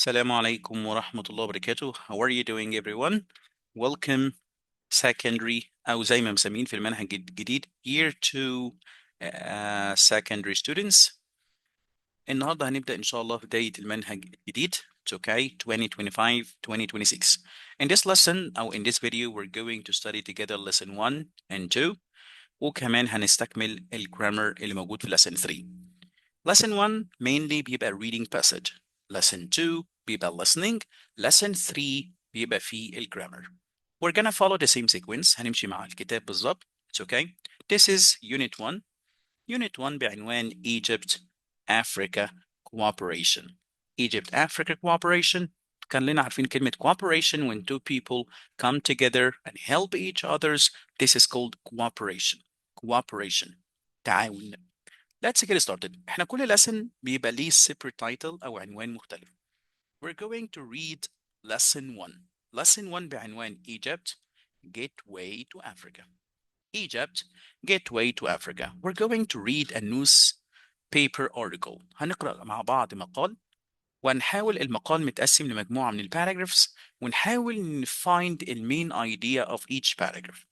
Assalamu alaikum wa rahmatullahi wa barakatuh. How are you doing everyone? Welcome secondary أو زي ما مسمين في المنهج الجديد year 2 secondary students. النهارده هنبدأ إن شاء الله بداية المنهج الجديد. It's okay 2025-2026. In this lesson أو in this video we're going to study together lesson 1 and 2 وكمان هنستكمل الجرامر اللي موجود في lesson 3. Lesson 1 mainly بيبقى reading passage. Lesson 2 بيبقى listening. Lesson 3 بيبقى فيه الجرامر. We're gonna follow the same sequence. هنمشي مع الكتاب بالظبط. It's okay. This is Unit 1. Unit 1 بعنوان Egypt Africa Cooperation. Egypt Africa Cooperation. كلنا عارفين كلمة cooperation when two people come together and help each others. This is called cooperation. Cooperation. تعاون. Let's get started. احنا كل lesson بيبقى ليه separate title أو عنوان مختلف. We're going to read lesson 1. Lesson 1 بعنوان Egypt Gateway to Africa. Egypt Gateway to Africa. We're going to read a newspaper article. هنقرأ مع بعض مقال ونحاول المقال متقسم لمجموعة من الباراجرافز ونحاول find the main idea of each paragraph.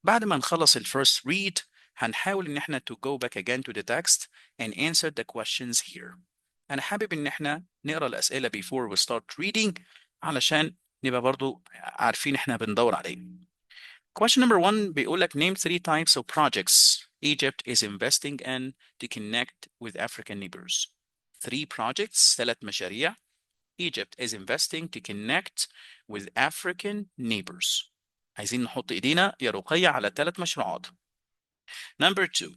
بعد ما نخلص first read هنحاول ان احنا to go back again to the text and answer the questions here. انا حابب ان احنا نقرا الاسئله before we start reading علشان نبقى برضو عارفين احنا بندور على ايه. Question number 1 بيقول لك name 3 types of projects Egypt is investing in to connect with African neighbors. 3 projects 3 مشاريع Egypt is investing to connect with African neighbors. عايزين نحط ايدينا يا رقية على 3 مشروعات. Number 2.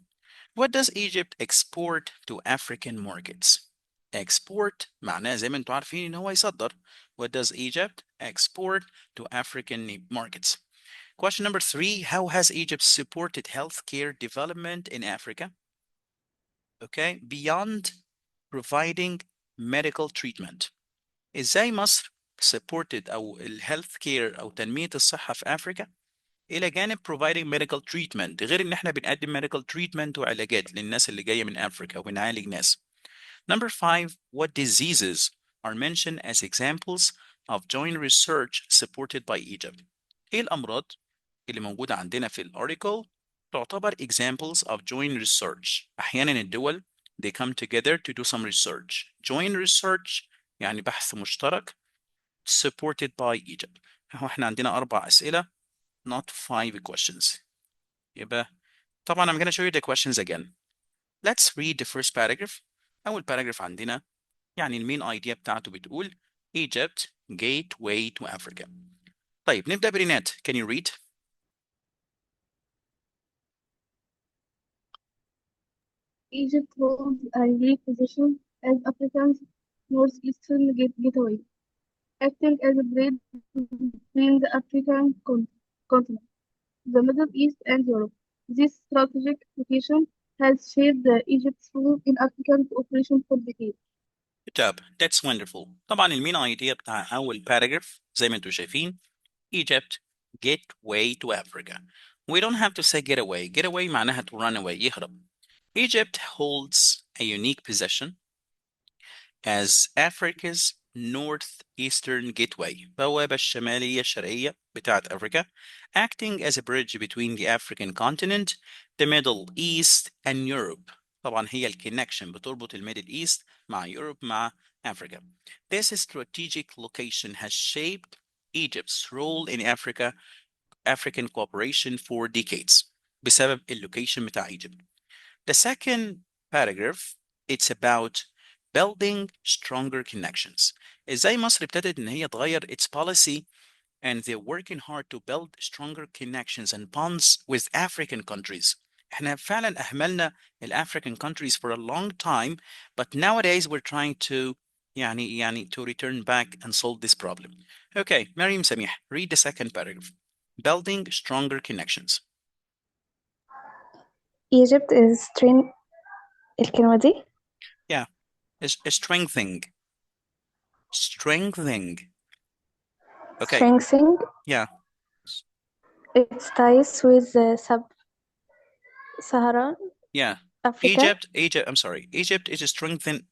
What does Egypt export to African markets? Export معناه زي ما انتم عارفين ان هو يصدر. What does Egypt export to African markets? Question number 3. How has Egypt supported healthcare development in Africa? Okay, beyond providing medical treatment. ازاي مصر supported أو health care أو تنمية الصحة في أفريقيا إلى جانب providing medical treatment غير إن إحنا بنقدم medical treatment وعلاجات للناس اللي جاية من أفريقيا وبنعالج ناس. Number 5. What diseases are mentioned as examples of joint research supported by Egypt? إيه الأمراض اللي موجودة عندنا في الارticle تعتبر examples of joint research. أحيانا الدول they come together to do some research. Joint research يعني بحث مشترك supported by Egypt. احنا عندنا 4 أسئلة not 5 questions. يبقى طبعا I'm going to show you the questions again. Let's read the first paragraph. أول paragraph عندنا يعني المين idea بتاعته بتقول Egypt gateway to Africa. طيب نبدأ برينات. Can you read? Egypt holds a unique position as Africa's northeastern gateway, acting as a bridge between the African continent, the Middle East, and Europe. This strategic location has shaped Egypt's role in African cooperation for decades. Good job. That's wonderful. طبعا المين idea بتاع أول paragraph زي ما انتم شايفين Egypt gateway to Africa. We don't have to say get away. Get away معناها to run away يهرب. Egypt holds a unique position as Africa's northeastern gateway بوابة الشمالية الشرقية بتاعت أفريقيا acting as a bridge between the African continent, the Middle East and Europe. طبعا هي الكونكشن بتربط الميدل ايست مع يوروب مع أفريقيا. This strategic location has shaped Egypt's role in African cooperation for decades بسبب اللوكيشن بتاع Egypt. The second paragraph it's about building stronger connections. ازاي مصر ابتدت ان هي تغير its policy and they're working hard to build stronger connections and bonds with African countries. احنا فعلا اهملنا African countries for a long time, but nowadays we're trying to يعني to return back and solve this problem. Okay, Mariam Samih, read the second paragraph. Building stronger connections. Egypt is الكلمة دي is strengthening. Okay. strengthening Yeah. its ties with the sub-Saharan Yeah. Africa. Egypt. I'm sorry. Egypt is strengthening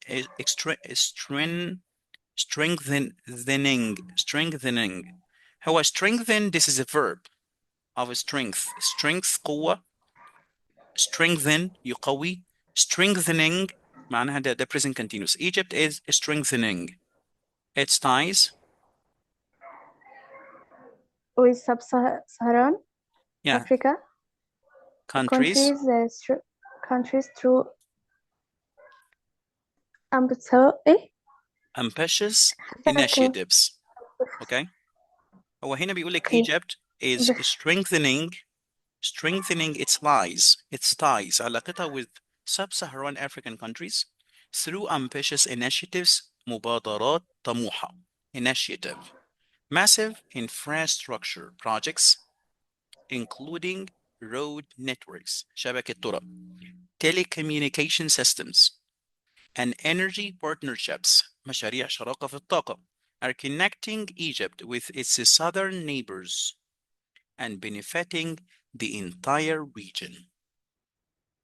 strengthening. هو strengthen, this is a verb of strength. Strength قوة. Strengthen يقوي. Strengthening معناها ده present continuous. Egypt is strengthening its ties. with sub-Saharan Yeah. Africa Countries. countries through ambitious initiatives. Okay. هو هنا بيقول لك Okay. Egypt is strengthening its ties علاقتها with sub-Saharan African countries through ambitious initiatives مبادرات طموحة initiative massive infrastructure projects including road networks شبكة طرق telecommunication systems and energy partnerships مشاريع شراكة في الطاقة are connecting Egypt with its southern neighbors and benefiting the entire region.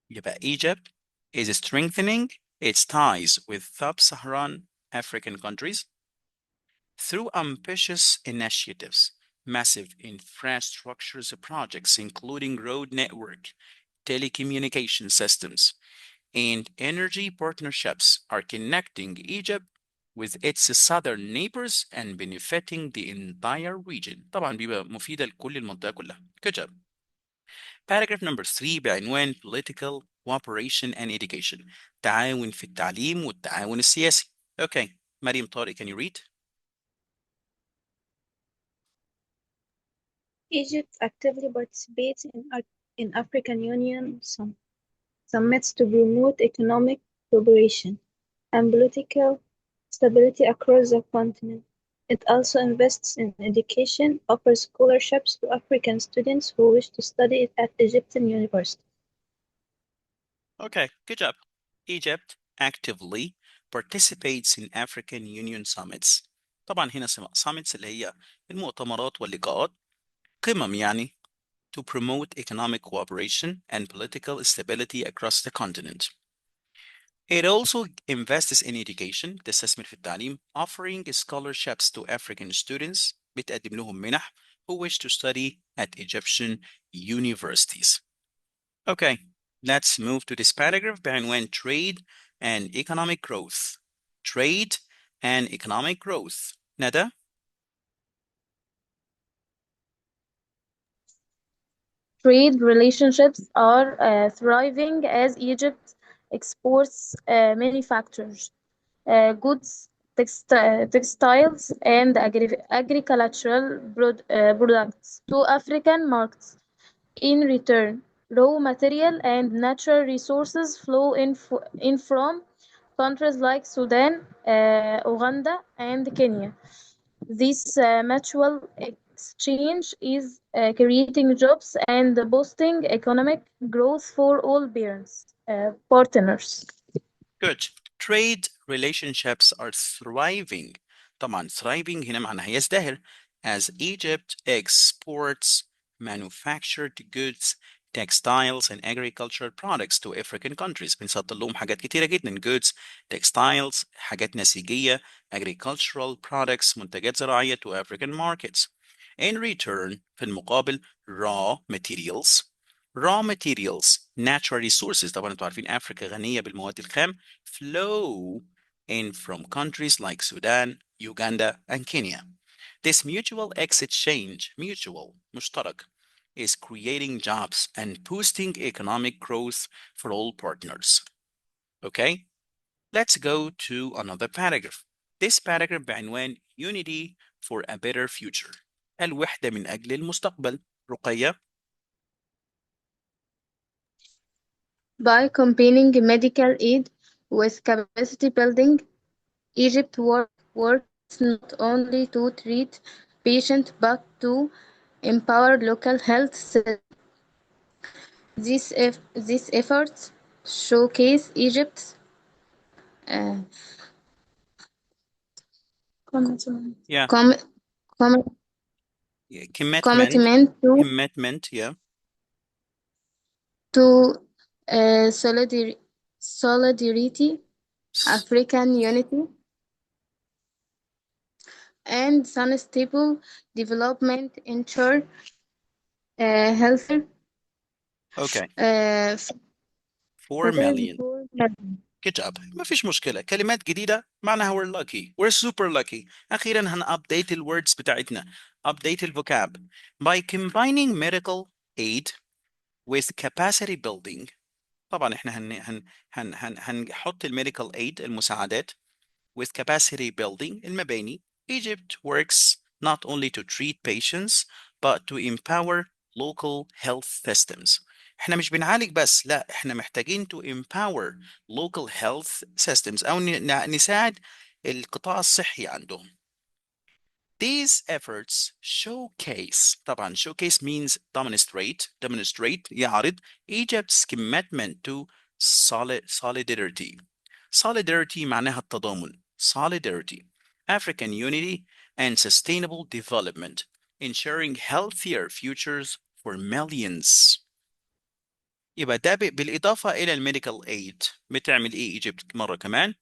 يبقى Egypt is strengthening its ties with sub-Saharan African countries through ambitious initiatives, massive infrastructures projects including road network, telecommunication systems, and energy partnerships are connecting Egypt with its southern neighbors and benefiting the entire region. طبعا بيبقى مفيدة لكل المنطقة كلها. Good job. Paragraph number 3 بعنوان Political Cooperation and Education. تعاون في التعليم والتعاون السياسي. Okay. مريم طارق, can you read? Egypt actively participates in African Union summits to promote economic cooperation and political stability across the continent. It also invests in education, offers scholarships to African students who wish to study at Egyptian universities. Okay, good job. Egypt actively participates in African Union summits. طبعا هنا summits اللي هي المؤتمرات واللقاءات قمم يعني to promote economic cooperation and political stability across the continent. It also invests in education, تستثمر في التعليم, offering scholarships to African students, بتقدم لهم منح who wish to study at Egyptian universities. Okay, let's move to this paragraph بعنوان trade and economic growth. Trade and economic growth. ندى? Trade relationships are thriving as Egypt exports manufactures, goods, textiles, and agricultural products to African markets. In return, raw material and natural resources flow in from countries like Sudan, Uganda, and Kenya. This mutual exchange is creating jobs and boosting economic growth for all partners. Good. Trade relationships are thriving. طبعا thriving هنا معناها يزدهر as Egypt exports manufactured goods, textiles and agricultural products to African countries. بنصدر لهم حاجات كتيرة جدا. Goods, textiles, حاجات نسيجية, agricultural products, منتجات زراعية to African markets. In return, في المقابل, raw materials, natural resources. طبعا انتوا عارفين أفريقيا غنية بالمواد الخام flow in from countries like Sudan, Uganda, and Kenya. This mutual exchange, مشترك, is creating jobs and boosting economic growth for all partners. Okay, let's go to another paragraph. This paragraph بعنوان Unity for a Better Future. الوحدة من أجل المستقبل. رقية. By combining medical aid with capacity building, Egypt works not only to treat patients but to empower local health systems. These efforts showcase Egypt's Yeah. Commitment, yeah. To solidarity, African unity, and sustainable development ensure healthier Okay, uh, 4 million. for Good job. ما فيش مشكلة. كلمات جديدة معناها we're lucky. We're super lucky. أخيرا هنupdate الwords بتاعتنا. Update الفوكاب. By combining medical aid with capacity building. طبعا احنا هنحط الميديكال aid المساعدات with capacity building المباني. Egypt works not only to treat patients but to empower local health systems. احنا مش بنعالج بس، لا احنا محتاجين to empower local health systems او نساعد القطاع الصحي عندهم. These efforts showcase طبعا showcase means demonstrate يعرض Egypt's commitment to solidarity. Solidarity معناها التضامن. Solidarity, African unity and sustainable development, ensuring healthier futures for millions. يبقى ده بالإضافة إلى الميديكال ايد بتعمل إيه إيجيبت مرة كمان؟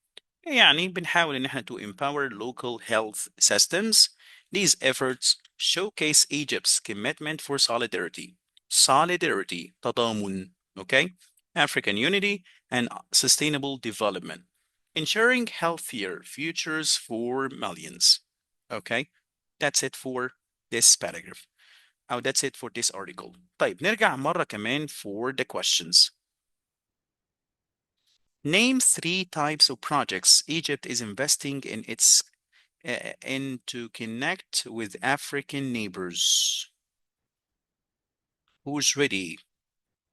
يعني بنحاول إن احنا to empower local health systems. These efforts showcase Egypt's commitment for solidarity. Solidarity, تضامن, okay? African unity and sustainable development, ensuring healthier futures for millions. Okay? That's it for this paragraph. Oh, that's it for this article. طيب نرجع مرة كمان for the questions. Name 3 types of projects Egypt is investing in to connect with African neighbors. Who's ready?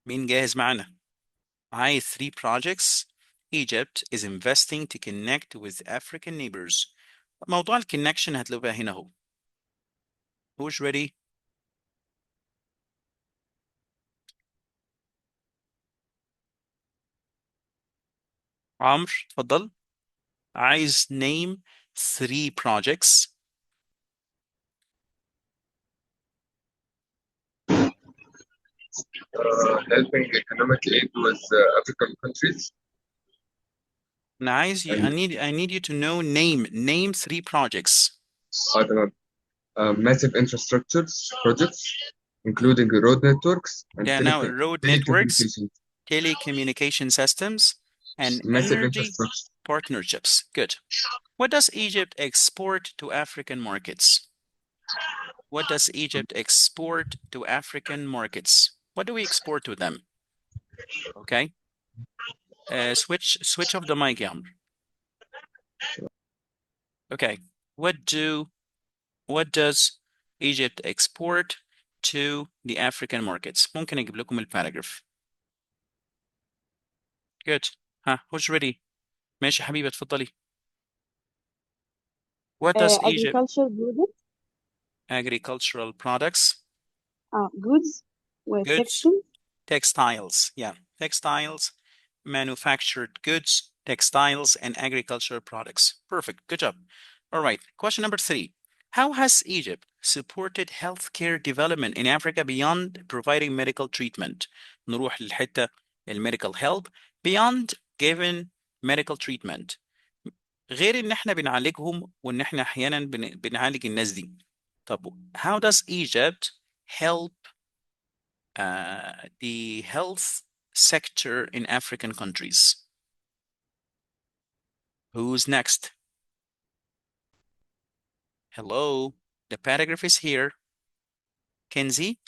مين جاهز معنا؟ عايز 3 projects Egypt is investing to connect with African neighbors. موضوع الكونكشن هتلاقوها هنا اهو. Who's ready? عمرو اتفضل. عايز name 3 projects. Helping economic aid with African countries. أنا عايز I need you to know name 3 projects. I don't know. Massive infrastructure projects, including road networks and Yeah, now road networks, telecommunications. telecommunication systems, and Massive energy infrastructure. partnerships. Good. What does Egypt export to African markets? What does Egypt export to African markets? What do we export to them? Okay. Switch off the mic, Yamr. Okay. What does Egypt export to the African markets? ممكن أجيب لكم الباراجراف. Good. ها who's ready? ماشي حبيبي اتفضلي. What does Egypt agricultural agricultural products, products, goods, goods, textiles, yeah, textiles, manufactured goods, textiles, and agricultural products. Perfect. Good job. All right. Question number 3. How has Egypt supported healthcare development in Africa beyond providing medical treatment? نروح للحتة medical help beyond giving medical treatment. غير ان احنا بنعالجهم وان احنا احيانا بنعالج الناس دي. طب how does Egypt help the health sector in African countries? Who's next? Hello, the paragraph is here. Kenzie?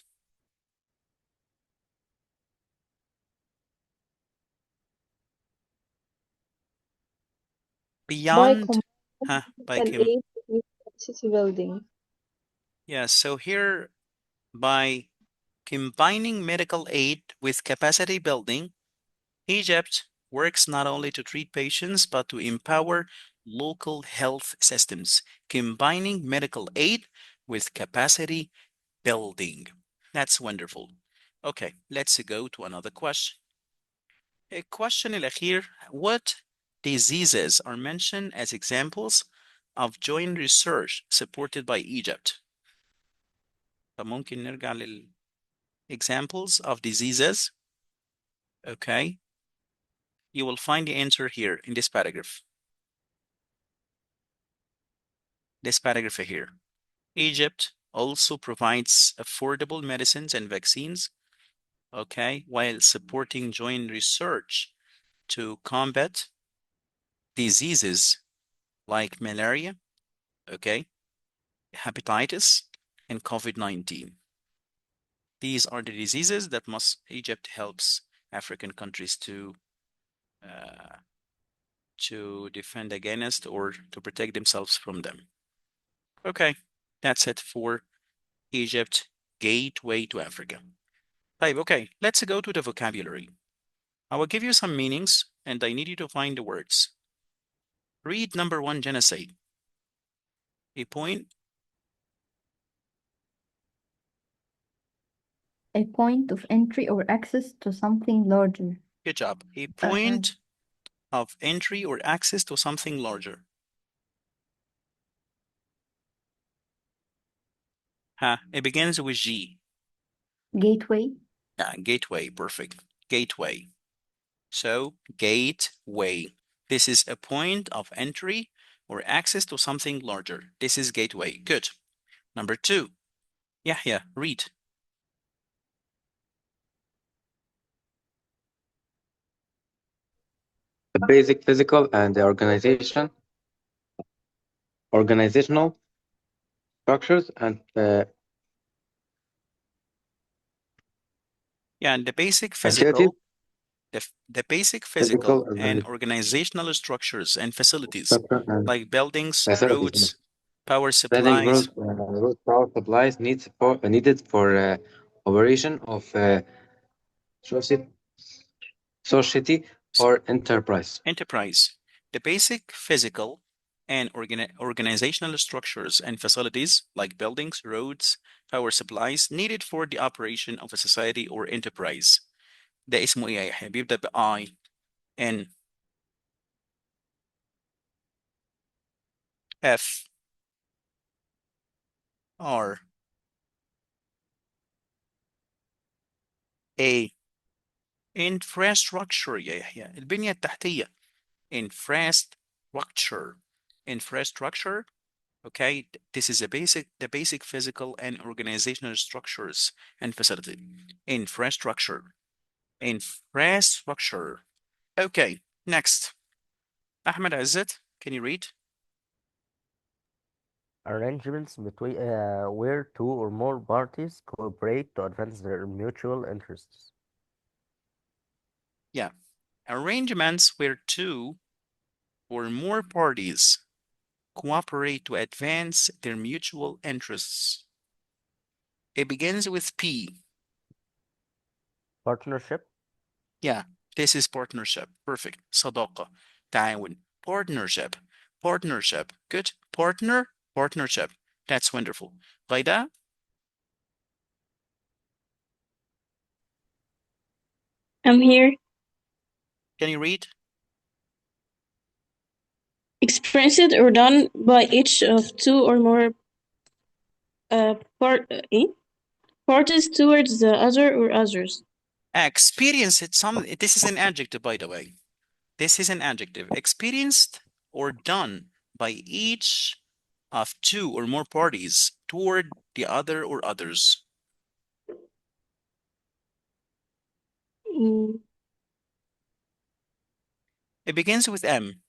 Beyond, by aid with capacity building. yeah, so here by combining medical aid with capacity building, Egypt works not only to treat patients, but to empower local health systems, combining medical aid with capacity building. That's wonderful. Okay, let's go to another question. A question الأخير, what diseases are mentioned as examples of joint research supported by Egypt? فممكن نرجع examples of diseases. Okay. You will find the answer here in this paragraph. this paragraph here. Egypt also provides affordable medicines and vaccines, okay, while supporting joint research to combat diseases like malaria, okay, hepatitis, and COVID-19. These are the diseases that Egypt helps African countries to defend against or to protect themselves from them. Okay, that's it for Egypt, gateway to Africa. Okay, let's go to the vocabulary. I will give you some meanings and I need you to find the words. Read number 1, genocide. A point. A point of entry or access to something larger. Good job. A point of entry or access to something larger. It begins with G. Gateway. Yeah, gateway, perfect. Gateway. So, gateway. This is a point of entry or access to something larger. This is gateway. Good. Number 2. Yahya, read. The basic physical and the organizational structures and Yeah, and the basic facilities, the basic physical and organizational organizational structures and facilities structure and like buildings, facilities. roads, power Building supplies. road power supplies needed for operation of society or enterprise. The basic physical and organizational structures and facilities like buildings, roads, power supplies needed for the operation of a society or enterprise. ده اسمه ايه يا يحيى؟ بيبدأ ب I N F R A infrastructure يا يحيى، البنية التحتية. Infrastructure. Okay, this is the basic physical and organizational structures and facility. Infrastructure. Okay, next. Ahmed Azzat, can you read? Arrangements between where two or more parties cooperate to advance their mutual interests. Yeah, arrangements where two or more parties cooperate to advance their mutual interests. It begins with P. Partnership. Yeah, this is partnership. Perfect. صداقة. تعاون. Partnership. Good. Partnership. That's wonderful. Ghaida? I'm here. Can you read? Experienced or done by each of two or more parties towards the other or others. Experienced. This is an adjective, by the way. This is an adjective. Experienced or done by each of two or more parties toward the other or others. It begins with M.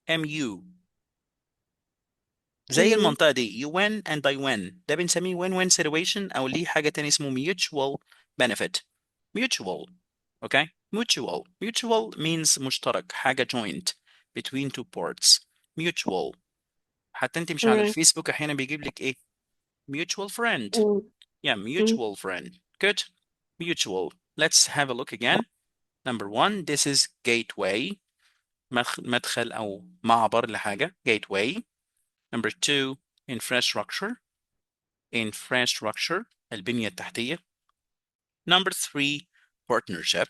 MU. زي المنطقة دي you win and I win. ده بنسميه win-win situation أو ليه حاجة تانية اسمه mutual benefit. Mutual. Okay? Mutual means مشترك، حاجة joint between two parts. Mutual. حتى انت مش على الفيسبوك أحيانا بيجيب لك ايه؟ Mutual friend. Yeah, mutual friend. Good. Mutual. Let's have a look again. Number 1, this is gateway. مدخل أو معبر لحاجة. Gateway. Number 2, infrastructure. البنية التحتية. Number 3, partnership.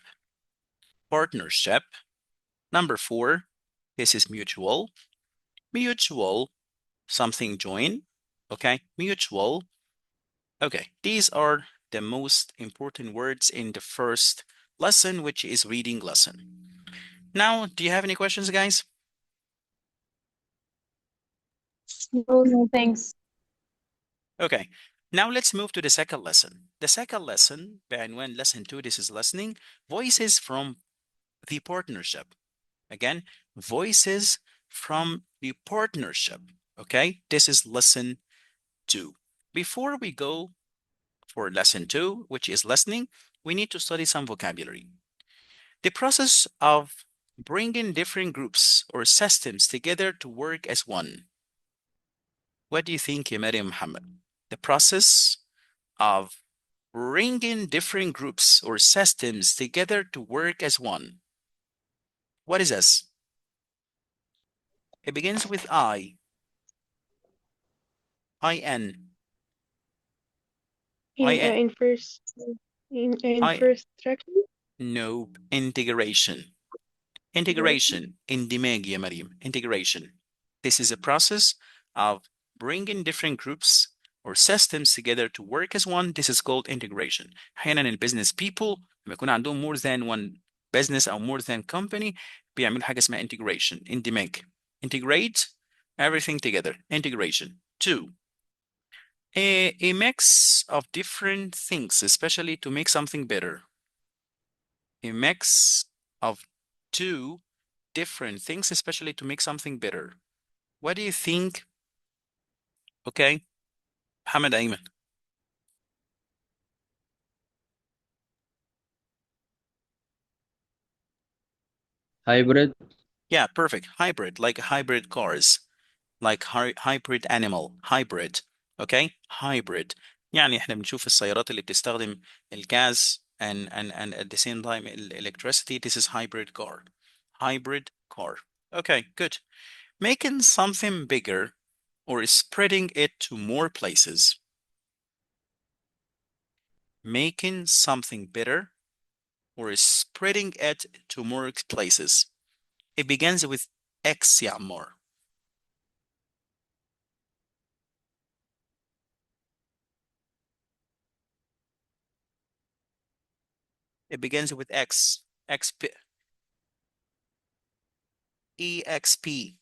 Number 4, this is mutual. Something join. Okay, mutual. Okay, these are the most important words in the first lesson, which is reading lesson. Now, do you have any questions, guys? No, thanks. Okay, now let's move to the second lesson. The second lesson, بعنوان lesson 2, this is listening, voices from the partnership. Again, voices from the partnership. Okay, this is lesson 2. Before we go for lesson 2, which is listening, we need to study some vocabulary. The process of bringing different groups or systems together to work as one. What do you think, Maryam Muhammad? The process of bringing different groups or systems together to work as one. What is this? It begins with I. I-N. I-N. Infrastructure. No, integration. Integration. اندماج يا مريم. Integration. This is a process of bringing different groups or systems together to work as one. This is called integration. أحيانا البيزنس people لما يكون عندهم more than one business أو more than company بيعملوا حاجة اسمها integration. اندماج. Integrate everything together. Integration. 2. A mix of different things, especially to make something better. A mix of two different things, especially to make something better. What do you think? Okay, Mohammed Ayman. Hybrid. Yeah, perfect. Hybrid, like hybrid cars, like hybrid animal, hybrid. Okay, hybrid. يعني احنا بنشوف السيارات اللي بتستخدم الغاز and at the same time electricity. This is hybrid car. Hybrid car. Okay, good. Making something bigger or spreading it to more places. Making something better or spreading it to more places. It begins with X, يا عمار. It begins with X. XP. EXP.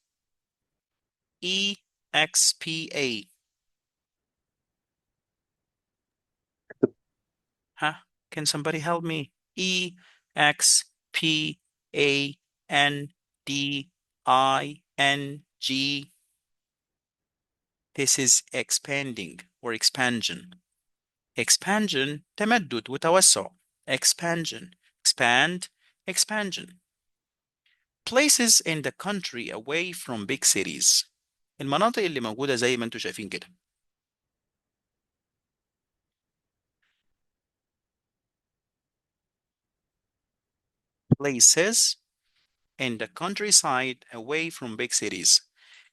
EXPA. Huh? Can somebody help me? EXPANDING. This is expanding or expansion. Expansion تمدد وتوسع. Expansion. Expand. Expansion. Places in the country away from big cities. المناطق اللي موجودة زي ما انتم شايفين كده. Places in the countryside away from big cities.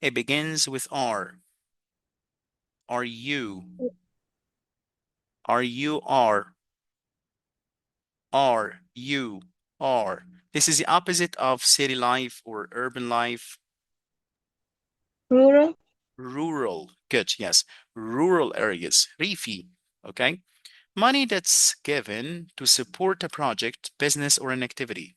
It begins with R. R-U. R-U-R. R-U-R. This is the opposite of city life or urban life. Rural. Rural. Good, yes. Rural areas. Rifi. Okay. Money that's given to support a project, business, or an activity.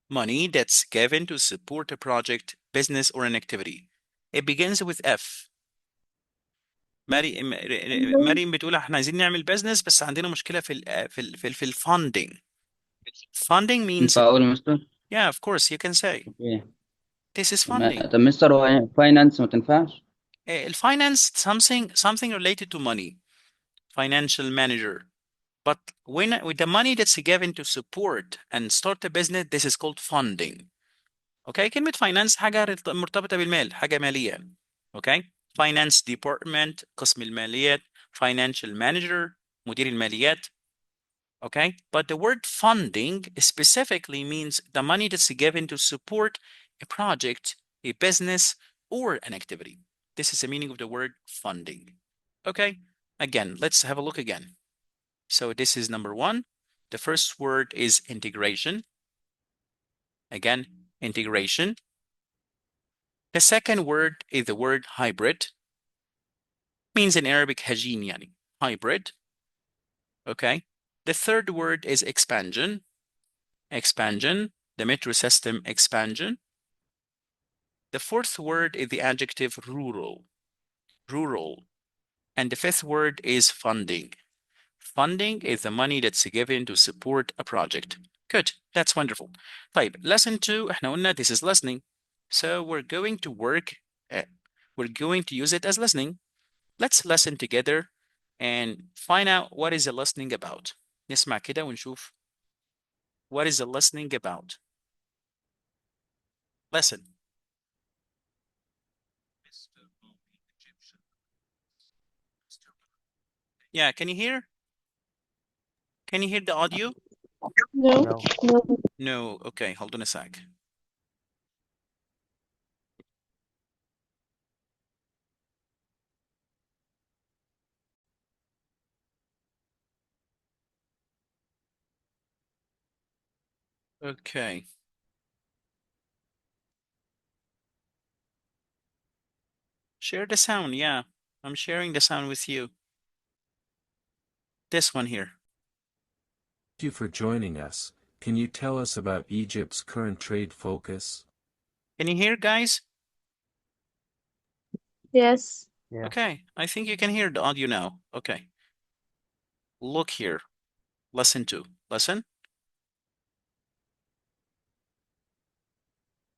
Money that's given to support a project, business, or an activity. It begins with F. مريم بتقول احنا عايزين نعمل بزنس بس عندنا مشكلة في الفاندنج. Funding means ينفع أقول مستر؟ yeah, of course you can say. Okay. This is funding. طب مستر هو فاينانس ما تنفعش؟ Finance something related to money. Financial manager. But when with the money that's given to support and start a business, this is called funding. Okay, كلمة finance حاجة مرتبطة بالمال، حاجة مالية. Okay, finance department قسم الماليات, financial manager مدير الماليات. Okay, but the word funding specifically means the money that's given to support a project, a business, or an activity. This is the meaning of the word funding. Okay, again, let's have a look again. So this is number 1. The first word is integration. Again, integration. The second word is the word hybrid. Means in Arabic هجين يعني hybrid. Okay. The third word is expansion. Expansion. The metro system expansion. The fourth word is the adjective rural. Rural. And the fifth word is funding. Funding is the money that's given to support a project. Good. That's wonderful. طيب, lesson 2, احنا قلنا this is listening. So we're going to we're going to use it as listening. Let's listen together and find out what is the listening about. نسمع كده ونشوف what is the listening about. Listen. Yeah, can you hear? Can you hear the audio? No. No. No. No. Okay, hold on a sec. Okay. Share the sound. Yeah, I'm sharing the sound with you. This one here. Thank you for joining us. Can you tell us about Egypt's current trade focus? Can you hear, guys? Yes. Yeah. Okay, I think you can hear the audio now. Okay. Look here. Listen to. Listen.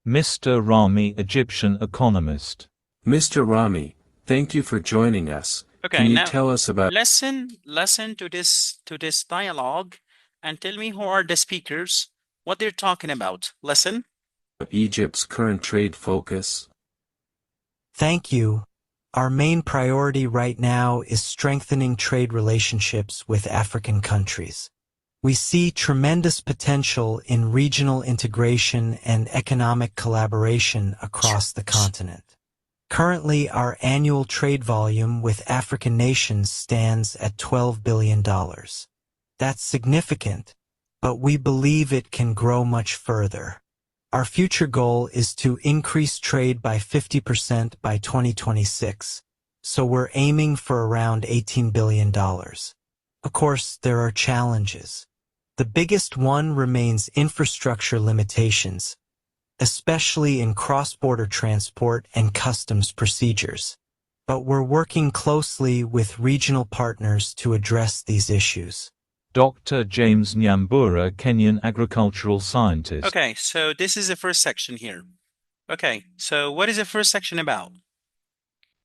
Mr. Rami, Egyptian economist. Mr. Rami, thank you for joining us. Okay, Can you now tell us about listen to this dialogue and tell me who are the speakers, what they're talking about. Listen. Egypt's current trade focus? Thank you. Our main priority right now is strengthening trade relationships with African countries. We see tremendous potential in regional integration and economic collaboration across the continent. Currently, our annual trade volume with African nations stands at $12 billion. That's significant, but we believe it can grow much further. Our future goal is to increase trade by 50% by 2026, so we're aiming for around $18 billion. Of course, there are challenges. The biggest one remains infrastructure limitations, especially in cross-border transport and customs procedures. But we're working closely with regional partners to address these issues. Dr. James Nyambura, Kenyan agricultural scientist. Okay, so this is the first section here. Okay, so what is the first section about?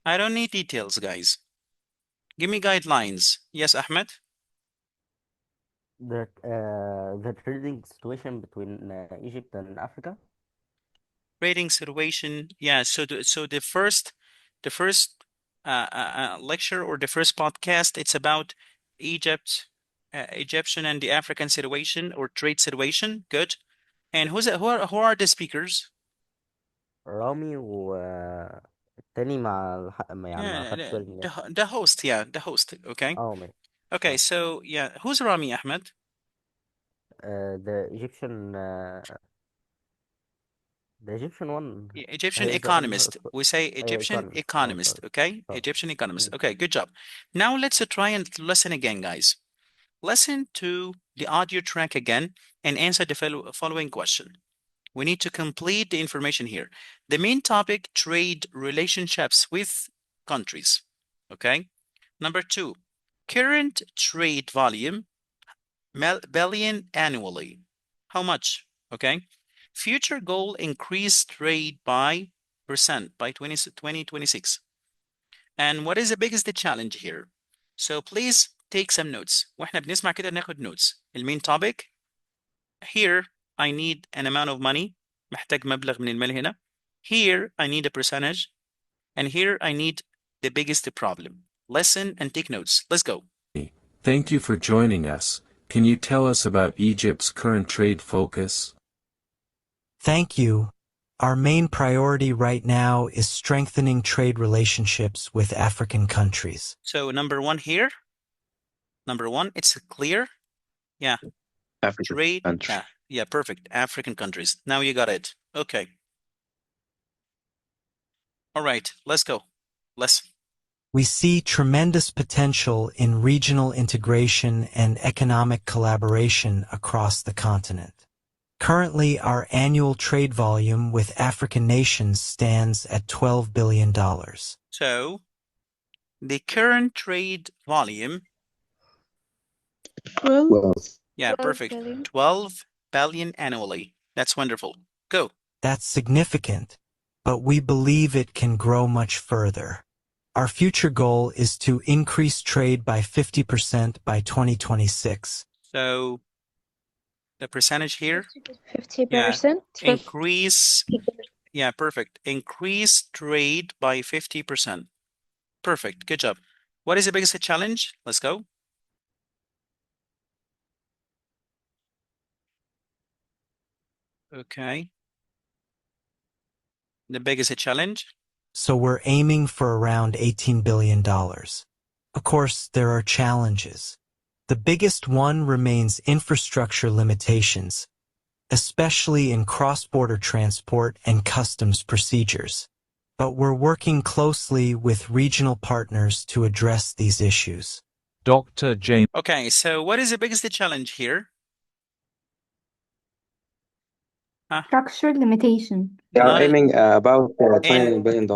I don't need details, guys. Give me guidelines. Yes, Ahmed? The trading situation between Egypt and Africa. Rating situation. Yeah, so the first lecture or the first podcast, it's about Egyptian and the African situation or trade situation. Good. And who are the speakers? رامي والتاني يعني ما خدتش بالي من the host. Yeah, the host. Okay. ماشي. Okay, so yeah, who's Rami Ahmed? The Egyptian one. Egyptian economist. We say Egyptian economist. Okay, Egyptian economist. Okay, good job. Now let's try and listen again, guys. Listen to the audio track again and answer the following question. We need to complete the information here. The main topic, trade relationships with countries. Okay. Number 2, current trade volume, billion annually. How much? Okay. Future goal, increase trade by % by 2026. And what is the biggest challenge here? So please take some notes. واحنا بنسمع كده ناخد notes. The main topic here, I need an amount of money. محتاج مبلغ من المال هنا. Here I need a percentage, and here I need the biggest problem. Listen and take notes. Let's go. Thank you for joining us. Can you tell us about Egypt's current trade focus? Thank you. Our main priority right now is strengthening trade relationships with African countries. So number 1 here. Number 1, it's clear. Yeah. African Trade. country. Yeah, perfect. African countries. Now you got it. Okay. All right, let's go. Let's. We see tremendous potential in regional integration and economic collaboration across the continent. Currently, our annual trade volume with African nations stands at $12 billion. So the current trade volume, 12. yeah, 12 perfect. billion. 12 billion annually. That's wonderful. Go. That's significant, but we believe it can grow much further. Our future goal is to increase trade by 50% by 2026. So the percentage here, yeah, 50%. increase, yeah, perfect. Increase trade by 50%. Perfect. Good job. What is the biggest challenge? Let's go. Okay. The biggest challenge. So we're aiming for around $18 billion. Of course, there are challenges. The biggest one remains infrastructure limitations, especially in cross-border transport and customs procedures. But we're working closely with regional partners to address these issues. Dr. James. Okay, so what is the biggest challenge here? Structure limitation. They are Not aiming about $20 in billion.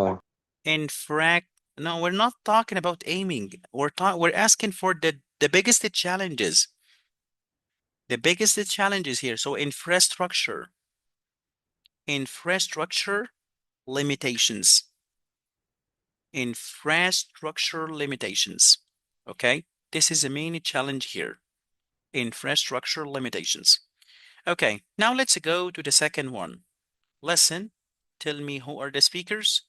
no, we're not talking about aiming. We're asking for the biggest challenges. The biggest challenges here. So infrastructure limitations. Infrastructure limitations. Okay, this is the main challenge here. Infrastructure limitations. Okay, now let's go to the second one. Listen, tell me who are the speakers,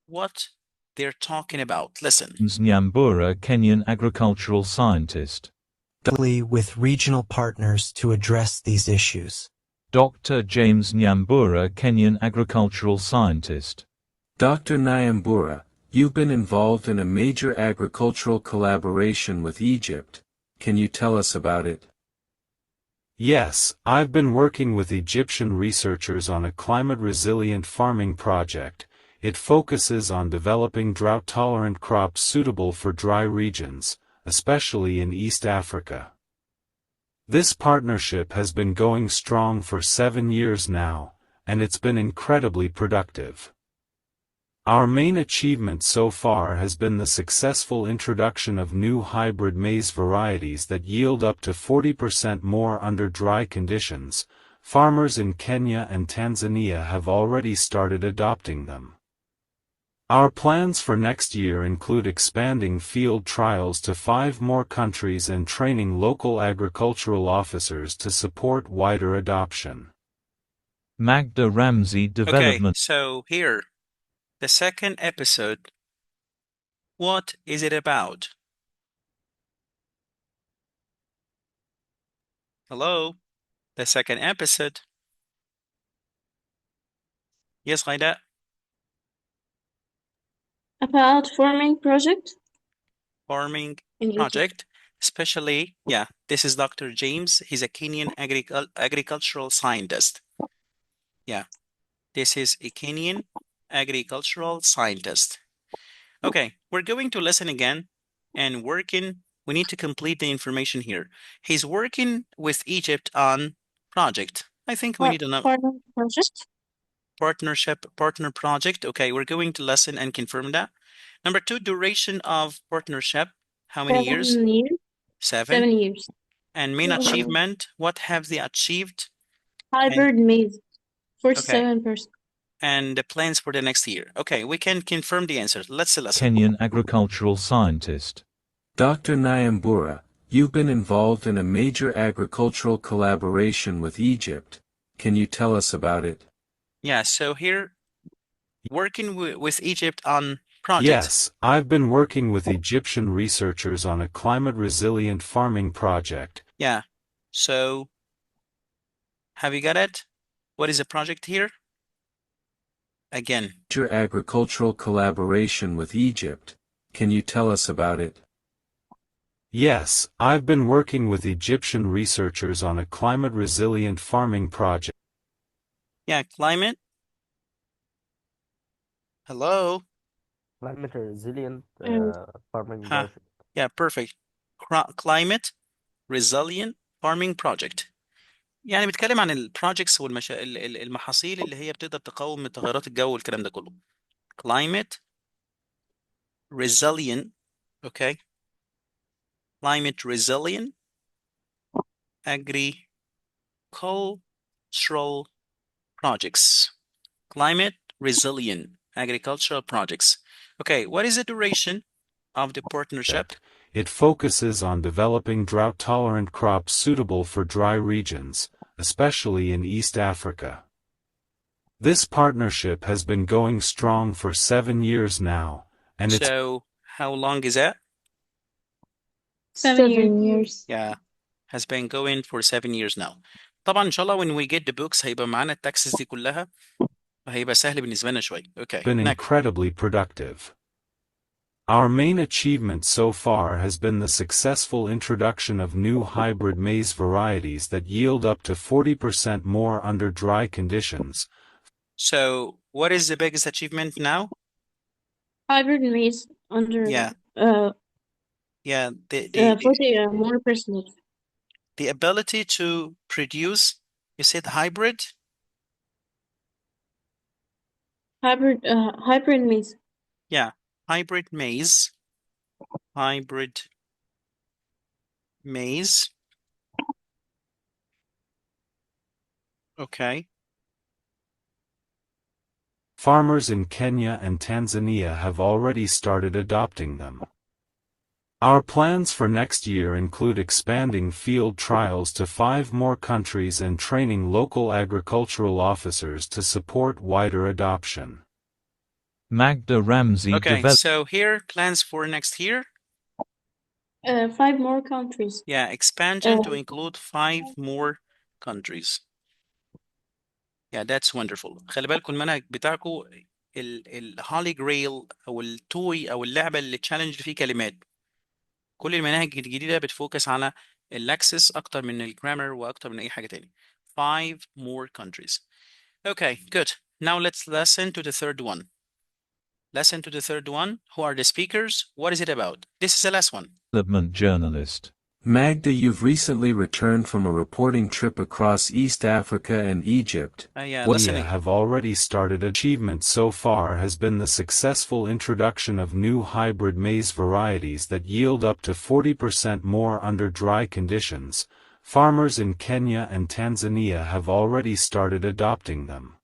what they're talking about. Listen. Nyambura, Kenyan agricultural scientist. With regional partners to address these issues. Dr. James Nyambura, Kenyan agricultural scientist. Dr. Nyambura, you've been involved in a major agricultural collaboration with Egypt. Can you tell us about it? Yes, I've been working with Egyptian researchers on a climate-resilient farming project. It focuses on developing drought-tolerant crops suitable for dry regions, especially in East Africa. This partnership has been going strong for 7 years now, and it's been incredibly productive. Our main achievement so far has been the successful introduction of new hybrid maize varieties that yield up to 40% more under dry conditions. Farmers in Kenya and Tanzania have already started adopting them. Our plans for next year include expanding field trials to 5 more countries and training local agricultural officers to support wider adoption. Magda Ramsey Development. Okay, so here, the second episode, what is it about? Hello? The second episode. Yes, Ghaida? About farming project Farming in Egypt. project, especially, yeah, this is Dr. James. He's a Kenyan agricultural scientist. Yeah, this is a Kenyan agricultural scientist. Okay, we're going to listen again and working. We need to complete the information here. He's working with Egypt on project. I think we need to know. Farming project. Partner project. Okay, we're going to listen and confirm that. Number 2, duration of partnership. How many years? 7 years. 7. 7 years. And main achievement, what have they achieved? Hybrid maize. 47%. And the plans for the next year. Okay, we can confirm the answer. Let's listen. Kenyan agricultural scientist. Dr. Nyambura, you've been involved in a major agricultural collaboration with Egypt. Can you tell us about it? Yeah, so here, working with Egypt on projects. Yes, I've been working with Egyptian researchers on a climate-resilient farming project. Yeah, so have you got it? What is the project here? Again. Major agricultural collaboration with Egypt. Can you tell us about it? Yes, I've been working with Egyptian researchers on a climate-resilient farming project. Yeah, climate. Hello? Climate resilient farming Huh. project. Yeah, perfect. Climate resilient farming project. يعني بيتكلم عن البروجكتس المحاصيل اللي هي بتقدر تقاوم من تغيرات الجو والكلام ده كله. climate resilient. Okay. Climate resilient agricultural projects. Climate resilient agricultural projects. Okay, what is the duration of the partnership? It focuses on developing drought-tolerant crops suitable for dry regions, especially in East Africa. This partnership has been going strong for 7 years now, and it's So, how long is that? 7 years. Yeah, has been going for 7 years now. طبعا إن شاء الله when we get the books هيبقى معانا التاكسس دي كلها هيبقى سهل بالنسبة لنا شوية. Okay, been next. incredibly productive. Our main achievement so far has been the successful introduction of new hybrid maize varieties that yield up to 40% more under dry conditions. So, what is the biggest achievement now? Hybrid maize under Yeah, yeah, 40 more percent. the ability to produce, you said hybrid? Hybrid maize. Yeah, hybrid maize. Hybrid maize. Okay. Farmers in Kenya and Tanzania have already started adopting them. Our plans for next year include expanding field trials to 5 more countries and training local agricultural officers to support wider adoption. Magda Ramsey Okay, so here, plans for next year. 5 more countries. Yeah, expansion to include 5 more countries. Yeah, that's wonderful. خلي بالكم المنهج بتاعكم الهولي جريل او التوي او اللعبه اللي تشالنج فيه كلمات. كل المناهج الجديده بتفوكس على اللكسس اكتر من الجرامر واكتر من اي حاجه تاني. 5 more countries. Okay, good. Now let's listen to the third one. Listen to the third one. Who are the speakers? What is it about? This is the last one. Development journalist. Magda, you've recently returned from a reporting trip across East Africa and Egypt. Yeah, What listening. have already started achievement so far has been the successful introduction of new hybrid maize varieties that yield up to 40% more under dry conditions. Farmers in Kenya and Tanzania have already started adopting them.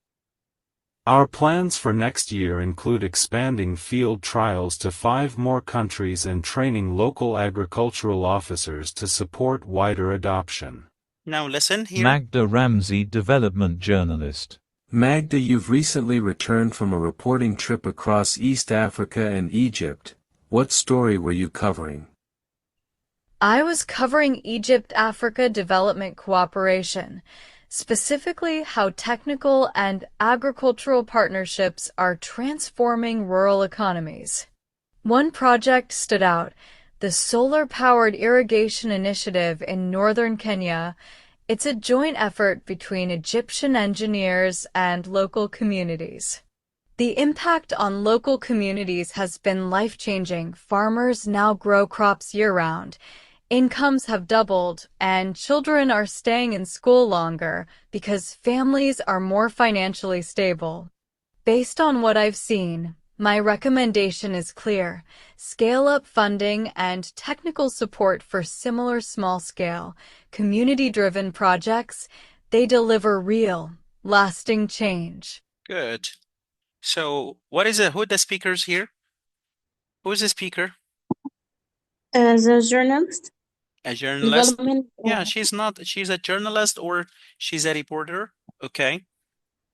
Our plans for next year include expanding field trials to 5 more countries and training local agricultural officers to support wider adoption. Now listen here. Magda Ramsey, development journalist. Magda, you've recently returned from a reporting trip across East Africa and Egypt. What story were you covering? I was covering Egypt-Africa development cooperation, specifically how technical and agricultural partnerships are transforming rural economies. One project stood out, the solar-powered irrigation initiative in northern Kenya. It's a joint effort between Egyptian engineers and local communities. The impact on local communities has been life-changing. Farmers now grow crops year-round. Incomes have doubled, and children are staying in school longer because families are more financially stable. Based on what I've seen, my recommendation is clear. Scale up funding and technical support for similar small-scale, community-driven projects. They deliver real, lasting change. Good. So, who are the speakers here? Who is the speaker? As a journalist. A journalist? Development. Yeah, she's a journalist or she's a reporter. Okay.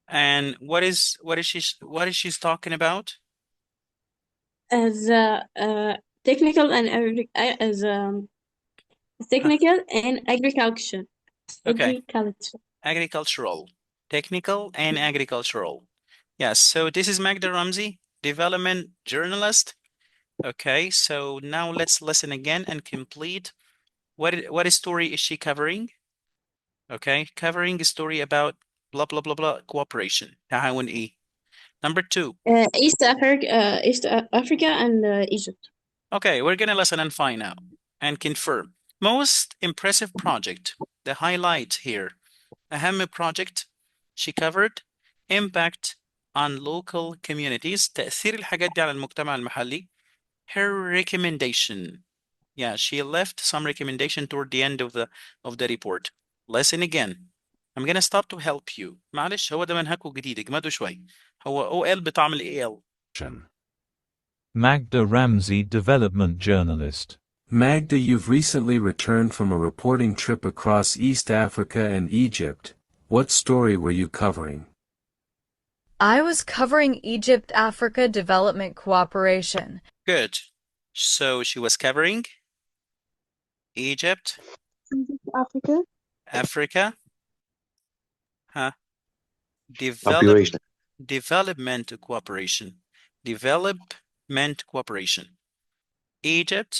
And what is she talking about? As technical and technical and agriculture. Okay. Agricultural. Technical and agricultural. Yes, so this is Magda Ramsey, development journalist. Okay, so now let's listen again and complete. What story is she covering? Okay, covering a story about blah blah blah blah cooperation. تعاون إيه. Number 2. East Africa and Egypt. Okay, we're gonna listen and find out and confirm. Most impressive project. The highlight here. أهم project she covered impact on local communities تأثير الحاجات دي على المجتمع المحلي. Her recommendation. Yeah, she left some recommendation toward the end of the report. Listen again. I'm gonna stop to help you. معلش هو ده منهجكم جديد اجمدوا شوي. هو OL بطعم ال AL. Magda Ramsey, development journalist. Magda, you've recently returned from a reporting trip across East Africa and Egypt. What story were you covering? I was covering Egypt-Africa Development Cooperation. Good. So she was covering Egypt, Africa. Africa, Cooperation. development cooperation, development cooperation, Egypt,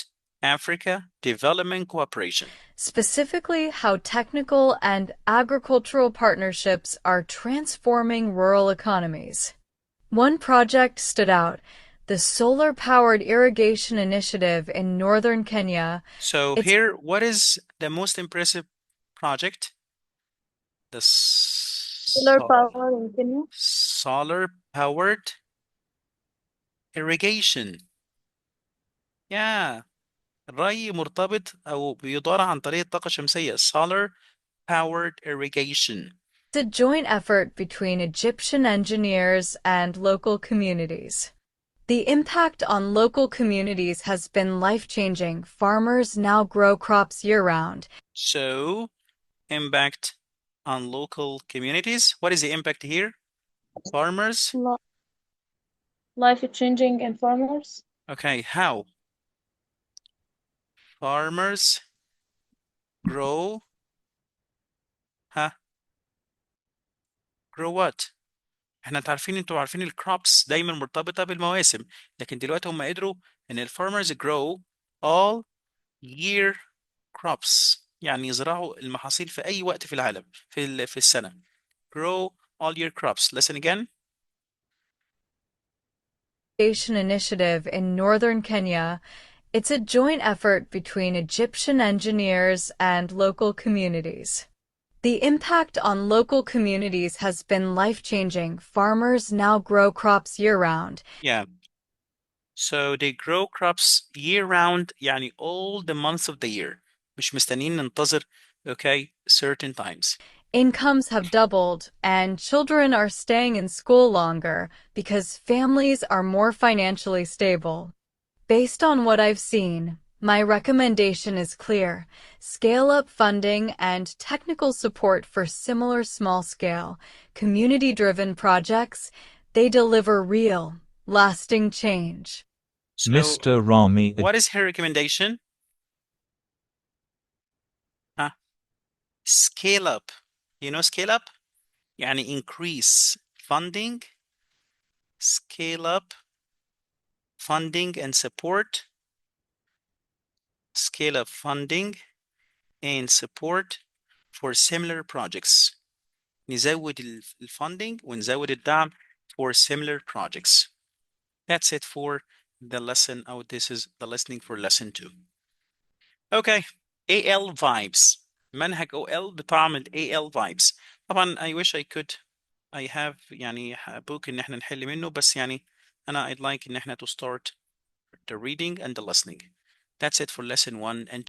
Africa, development cooperation. Specifically, how technical and agricultural partnerships are transforming rural economies. One project stood out, the solar-powered irrigation initiative in northern Kenya. So here, what is the most impressive project? The Solar power in Kenya. solar-powered irrigation. Yeah. الري مرتبط أو بيدار عن طريق الطاقة الشمسية. Solar-powered irrigation. It's a joint effort between Egyptian engineers and local communities. The impact on local communities has been life-changing. Farmers now grow crops year-round. So, impact on local communities. What is the impact here? Farmers? Life-changing in farmers. Okay, how? Farmers grow, grow what؟ احنا انتوا عارفين الكروبس دايما مرتبطة بالمواسم، لكن دلوقتي هم قدروا ان الفارمرز grow all year crops، يعني يزرعوا المحاصيل في اي وقت في العالم في السنة. Grow all year crops. Listen again. Initiative in northern Kenya. It's a joint effort between Egyptian engineers and local communities. The impact on local communities has been life-changing. Farmers now grow crops year-round. Yeah. So they grow crops year-round, يعني all the months of the year. مش مستنيين ننتظر, okay, certain times. Incomes have doubled, and children are staying in school longer because families are more financially stable. Based on what I've seen, my recommendation is clear. Scale up funding and technical support for similar small-scale, community-driven projects. They deliver real, lasting change. So, Mr. Rami. What is her recommendation? Scale up. You know scale up? يعني increase funding, scale up funding and support, scale up funding and support for similar projects. نزود الفunding ونزود الدعم for similar projects. That's it for the lesson. Oh, this is the listening for lesson 2. Okay, AL vibes. منهج OL بطعم ال AL vibes. طبعا I wish I have يعني book إن احنا نحل منه, بس يعني أنا I'd like إن احنا to start the reading and the listening. That's it for lesson 1 and